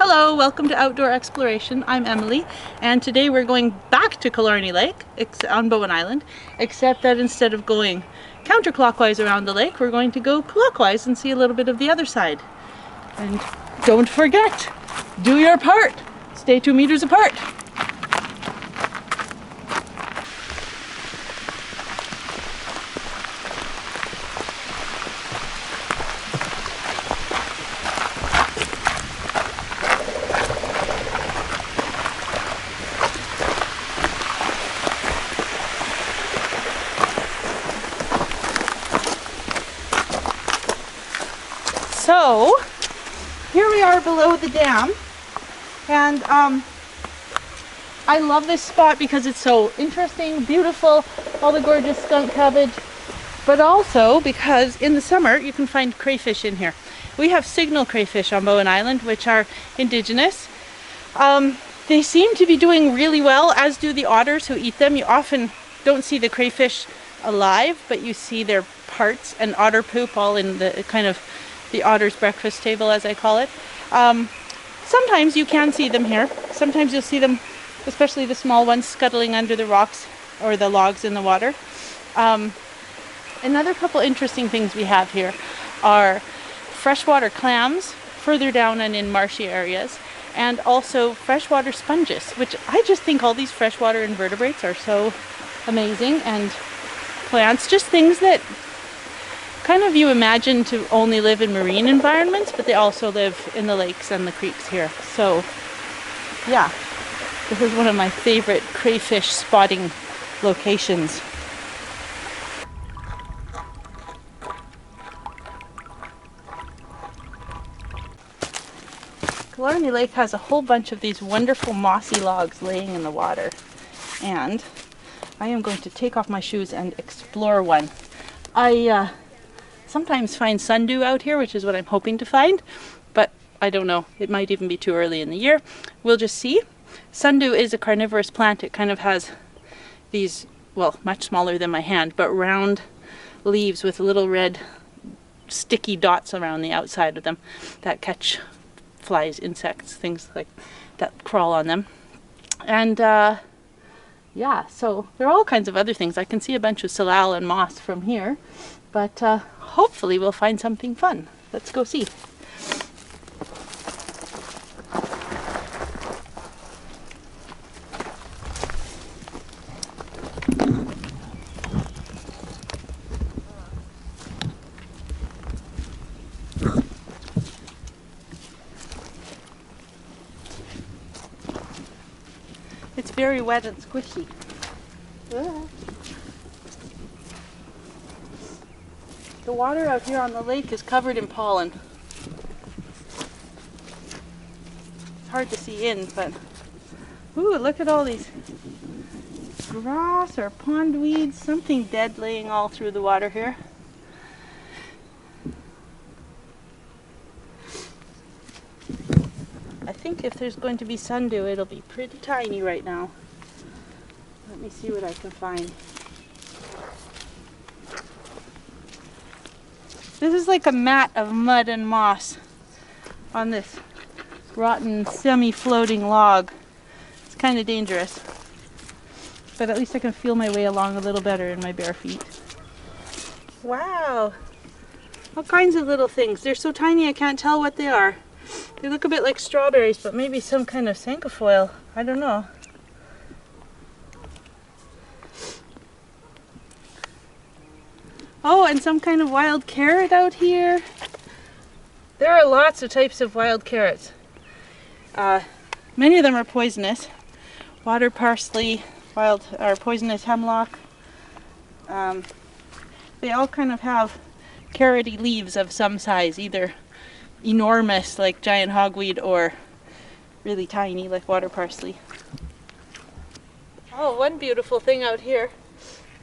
Hello, welcome to Outdoor Exploration. I'm Emily, and today we're going back to Killarney Lake on Bowen Island, except that instead of going counterclockwise around the lake, we're going to go clockwise and see a little bit of the other side. And don't forget, do your part. Stay 2 meters apart. So, here we are below the dam, and I love this spot because it's so interesting, beautiful, all the gorgeous skunk cabbage, but also because in the summer you can find crayfish in here. We have signal crayfish on Bowen Island, which are indigenous. They seem to be doing really well, as do the otters who eat them. You often don't see the crayfish alive, but you see their parts and otter poop all in the kind of the otter's breakfast table, as I call it. Sometimes you can see them here. Sometimes you'll see them, especially the small ones, scuttling under the rocks or the logs in the water. Another couple interesting things we have here are freshwater clams further down and in marshy areas, and also freshwater sponges, which I just think all these freshwater invertebrates are so amazing, and plants, just things that kind of you imagine to only live in marine environments, but they also live in the lakes and the creeks here. So yeah, this is one of my favorite crayfish spotting locations. Killarney Lake has a whole bunch of these wonderful mossy logs laying in the water, and I am going to take off my shoes and explore one. I sometimes find sundew out here, which is what I'm hoping to find, but I don't know. It might even be too early in the year. We'll just see. Sundew is a carnivorous plant. It kind of has these, well, much smaller than my hand, but round leaves with little red sticky dots around the outside of them that catch flies, insects, things like that crawl on them. And yeah, so there are all kinds of other things. I can see a bunch of salal and moss from here, but hopefully we'll find something fun. Let's go see. It's very wet and squishy. The water out here on the lake is covered in pollen. It's hard to see in, but ooh, look at all these grass or pond weeds, something dead laying all through the water here. I think if there's going to be sundew, it'll be pretty tiny right now. Let me see what I can find. This is like a mat of mud and moss on this rotten, semi-floating log. It's kind of dangerous, but at least I can feel my way along a little better in my bare feet. Wow! All kinds of little things. They're so tiny I can't tell what they are. They look a bit like strawberries, but maybe some kind of cinquefoil. I don't know. Oh, and some kind of wild carrot out here. There are lots of types of wild carrots. Many of them are poisonous. Water parsley, poisonous hemlock. They all kind of have carroty leaves of some size, either enormous like giant hogweed or really tiny like water parsley. Oh, one beautiful thing out here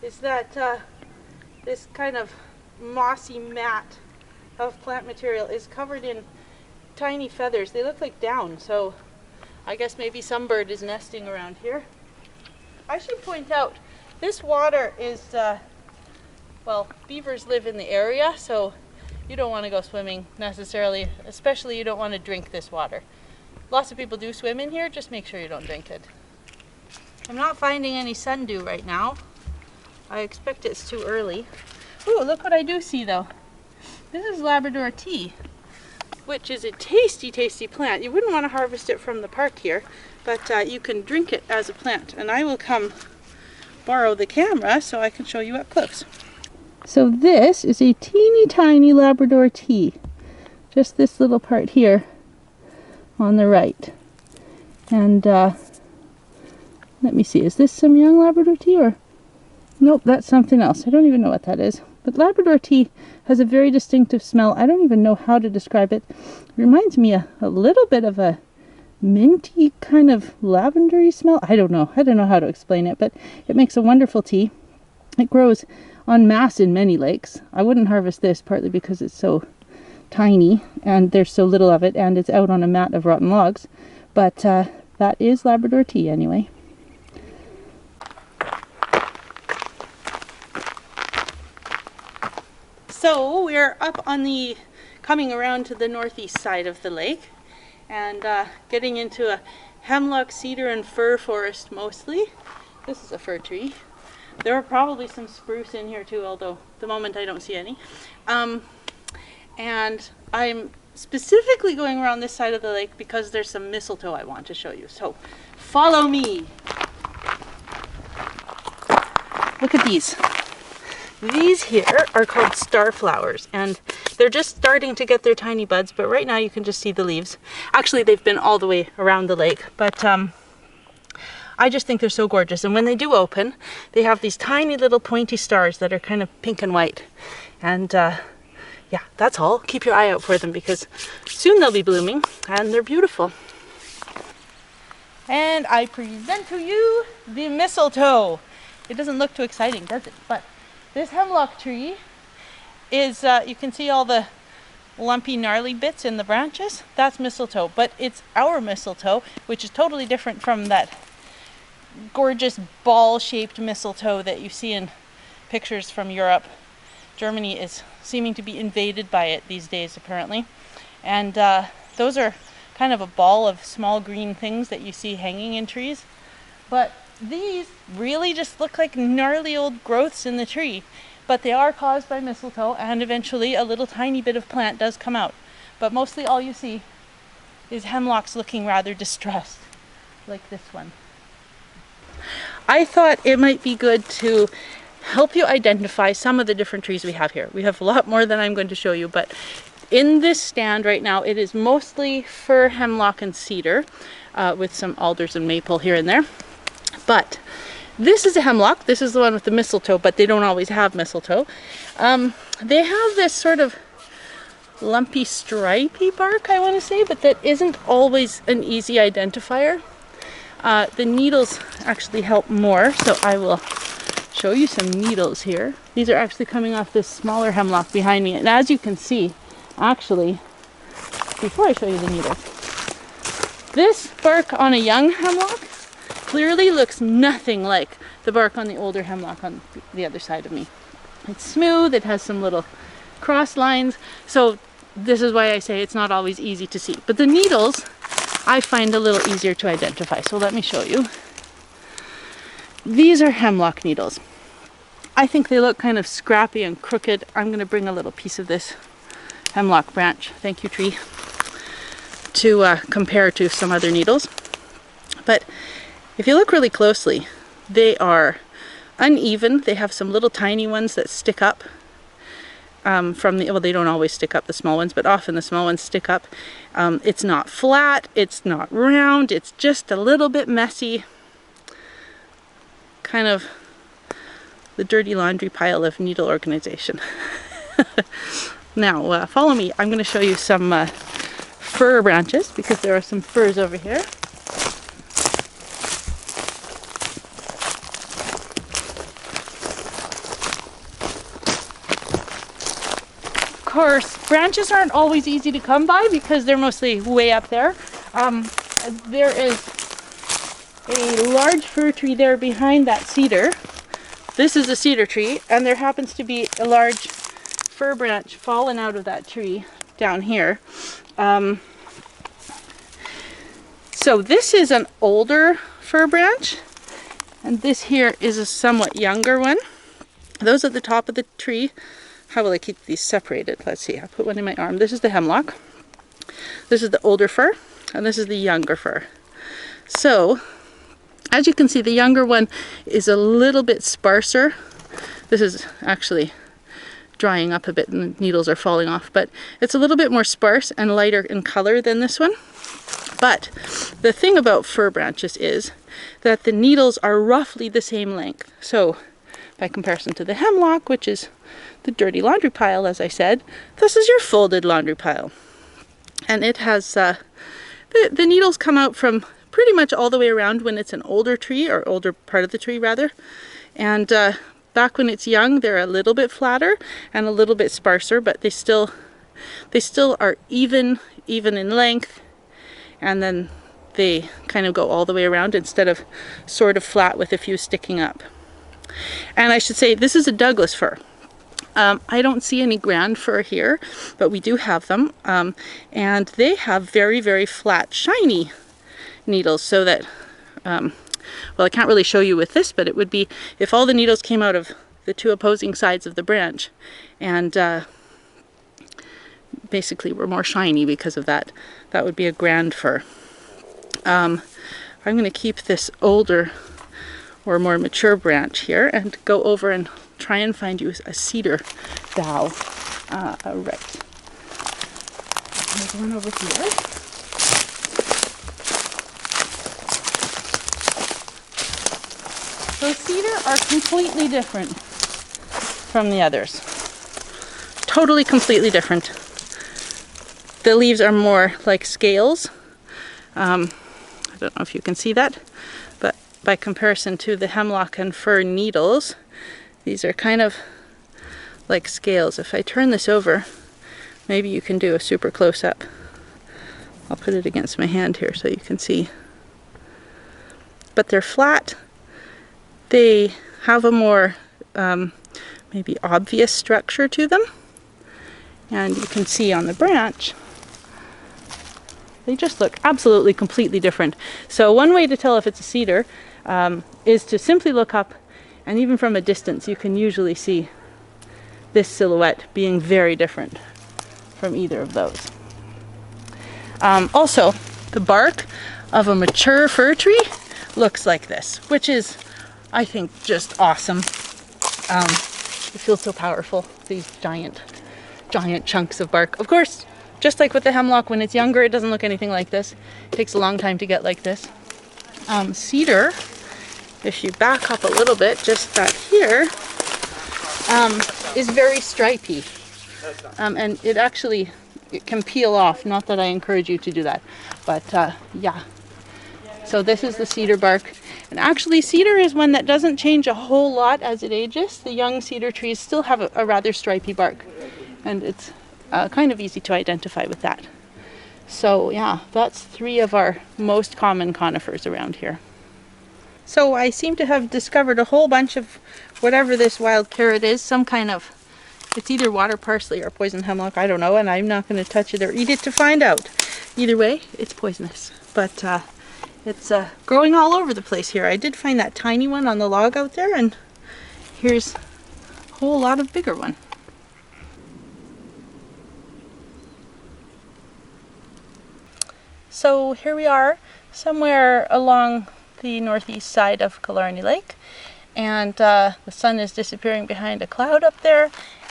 is that this kind of mossy mat of plant material is covered in tiny feathers. They look like down, so I guess maybe some bird is nesting around here. I should point out, this water is, well, beavers live in the area, so you don't want to go swimming necessarily, especially you don't want to drink this water. Lots of people do swim in here, just make sure you don't drink it. I'm not finding any sundew right now. I expect it's too early. Ooh, look what I do see though. This is Labrador tea, which is a tasty, tasty plant. You wouldn't want to harvest it from the park here, but you can drink it as a plant. And I will come borrow the camera so I can show you up close. So this is a teeny tiny Labrador tea. Just this little part here on the right. And let me see, is this some young Labrador tea or? Nope, that's something else. I don't even know what that is. But Labrador tea has a very distinctive smell. I don't even know how to describe it. It reminds me a little bit of a minty kind of lavendery smell. I don't know how to explain it, but it makes a wonderful tea. It grows en masse in many lakes. I wouldn't harvest this partly because it's so tiny and there's so little of it and it's out on a mat of rotten logs. But that is Labrador tea anyway. So we're up on the, coming around to the northeast side of the lake and getting into a hemlock, cedar, and fir forest mostly. This is a fir tree. There are probably some spruce in here too, although at the moment I don't see any. And I'm specifically going around this side of the lake because there's some mistletoe I want to show you. So follow me. Look at these. These here are called star flowers, and they're just starting to get their tiny buds, but right now you can just see the leaves. Actually, they've been all the way around the lake, but I just think they're so gorgeous. And when they do open, they have these tiny little pointy stars that are kind of pink and white. And yeah, that's all. Keep your eye out for them because soon they'll be blooming and they're beautiful. And I present to you the mistletoe. It doesn't look too exciting, does it? But this hemlock tree is, you can see all the lumpy gnarly bits in the branches. That's mistletoe, but it's our mistletoe, which is totally different from that gorgeous ball-shaped mistletoe that you see in pictures from Europe. Germany is seeming to be invaded by it these days, apparently. And those are kind of a ball of small green things that you see hanging in trees. But these really just look like gnarly old growths in the tree, but they are caused by mistletoe, and eventually a little tiny bit of plant does come out. But mostly all you see is hemlocks looking rather distressed, like this one. I thought it might be good to help you identify some of the different trees we have here. We have a lot more than I'm going to show you, but in this stand right now, it is mostly fir, hemlock, and cedar, with some alders and maple here and there. But this is a hemlock. This is the one with the mistletoe, but they don't always have mistletoe. They have this sort of lumpy, stripy bark, I want to say, but that isn't always an easy identifier. The needles actually help more, so I will show you some needles here. These are actually coming off this smaller hemlock behind me, and as you can see, actually, before I show you the needles, this bark on a young hemlock clearly looks nothing like the bark on the older hemlock on the other side of me. It's smooth, it has some little cross lines, so this is why I say it's not always easy to see. But the needles I find a little easier to identify, so let me show you. These are hemlock needles. I think they look kind of scrappy and crooked. I'm going to bring a little piece of this hemlock branch, thank you tree, to compare to some other needles. But if you look really closely, they are uneven. They have some little tiny ones that stick up from the, well, they don't always stick up, the small ones, but often the small ones stick up. It's not flat, it's not round, it's just a little bit messy. Kind of the dirty laundry pile of needle organization. Now, follow me. I'm going to show you some fir branches because there are some firs over here. Of course, branches aren't always easy to come by because they're mostly way up there. There is a large fir tree there behind that cedar. This is a cedar tree, and there happens to be a large fir branch fallen out of that tree down here. So this is an older fir branch, and this here is a somewhat younger one. Those at the top of the tree. How will I keep these separated? Let's see, I put one in my arm. This is the hemlock. This is the older fir, and this is the younger fir. So, as you can see, the younger one is a little bit sparser. This is actually drying up a bit and the needles are falling off, but it's a little bit more sparse and lighter in color than this one. But the thing about fir branches is that the needles are roughly the same length. So by comparison to the hemlock, which is the dirty laundry pile, as I said, this is your folded laundry pile. And it has, the needles come out from pretty much all the way around when it's an older tree, or older part of the tree rather. And back when it's young, they're a little bit flatter and a little bit sparser, but they still are even in length, and then they kind of go all the way around instead of sort of flat with a few sticking up. And I should say, this is a Douglas fir. I don't see any grand fir here, but we do have them. And they have very, very flat, shiny needles, so that, well, I can't really show you with this, but it would be if all the needles came out of the two opposing sides of the branch, and basically were more shiny because of that. That would be a grand fir. I'm going to keep this older or more mature branch here and go over and try and find you a cedar bough. Right. There's one over here. So cedar are completely different from the others. Totally completely different. The leaves are more like scales. I don't know if you can see that, but by comparison to the hemlock and fir needles, these are kind of like scales. If I turn this over, maybe you can do a super close-up. I'll put it against my hand here so you can see. But they're flat. They have a more maybe obvious structure to them. And you can see on the branch, they just look absolutely completely different. So one way to tell if it's a cedar is to simply look up, and even from a distance you can usually see this silhouette being very different from either of those. Also, the bark of a mature fir tree looks like this, which is, I think, just awesome. It feels so powerful, these giant chunks of bark. Of course, just like with the hemlock, when it's younger, it doesn't look anything like this. It takes a long time to get like this. Cedar, if you back up a little bit, just back here, is very stripy. And it can peel off. Not that I encourage you to do that, but yeah. So this is the cedar bark. And actually, cedar is one that doesn't change a whole lot as it ages. The young cedar trees still have a rather stripy bark. And it's kind of easy to identify with that. So yeah, that's 3 of our most common conifers around here. So I seem to have discovered a whole bunch of whatever this wild carrot is, some kind of, it's either water parsley or poison hemlock, I don't know, and I'm not going to touch it or eat it to find out. Either way, it's poisonous. But it's growing all over the place here. I did find that tiny one on the log out there, and here's a whole lot of bigger one. So here we are, somewhere along the northeast side of Killarney Lake, and the sun is disappearing behind a cloud up there,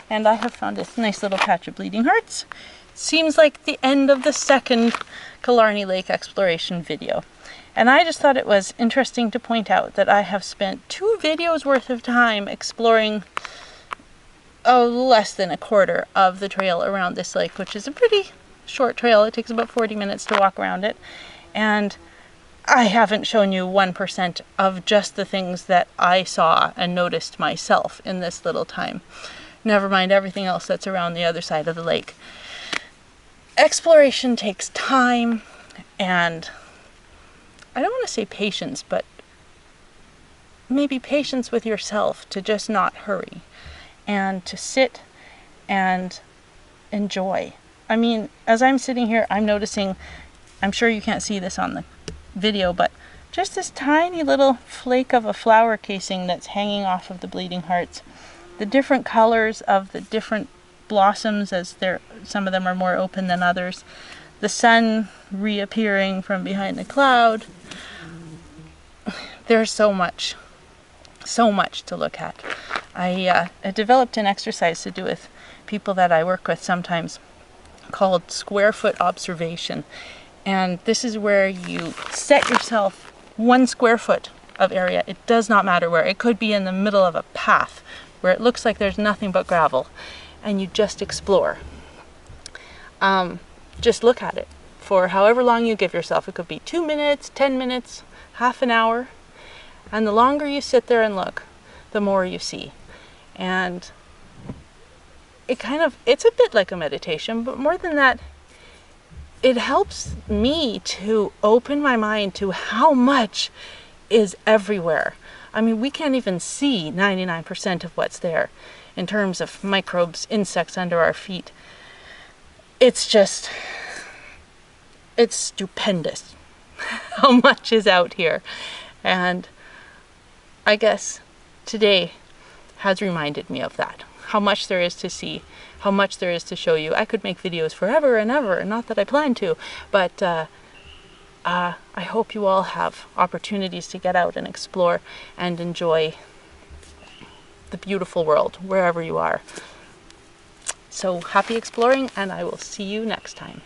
and I have found this nice little patch of bleeding hearts. Seems like the end of the second Killarney Lake exploration video. And I just thought it was interesting to point out that I have spent 2 videos worth of time exploring less than a quarter of the trail around this lake, which is a pretty short trail. It takes about 40 minutes to walk around it. And I haven't shown you 1% of just the things that I saw and noticed myself in this little time. Never mind everything else that's around the other side of the lake. Exploration takes time, and I don't want to say patience, but maybe patience with yourself to just not hurry and to sit and enjoy. I mean, as I'm sitting here, I'm noticing, I'm sure you can't see this on the video, but just this tiny little flake of a flower casing that's hanging off of the bleeding hearts. The different colors of the different blossoms, as some of them are more open than others. The sun reappearing from behind the cloud. There's so much to look at. I developed an exercise to do with people that I work with sometimes called square foot observation. And this is where you set yourself 1 square foot of area. It does not matter where. It could be in the middle of a path where it looks like there's nothing but gravel, and you just explore. Just look at it for however long you give yourself. It could be 2 minutes, 10 minutes, half an hour. And the longer you sit there and look, the more you see. And it's a bit like a meditation, but more than that, it helps me to open my mind to how much is everywhere. I mean, we can't even see 99% of what's there in terms of microbes, insects under our feet. It's stupendous how much is out here. And I guess today has reminded me of that. How much there is to see, how much there is to show you. I could make videos forever and ever, not that I plan to, but I hope you all have opportunities to get out and explore and enjoy the beautiful world wherever you are. So happy exploring, and I will see you next time.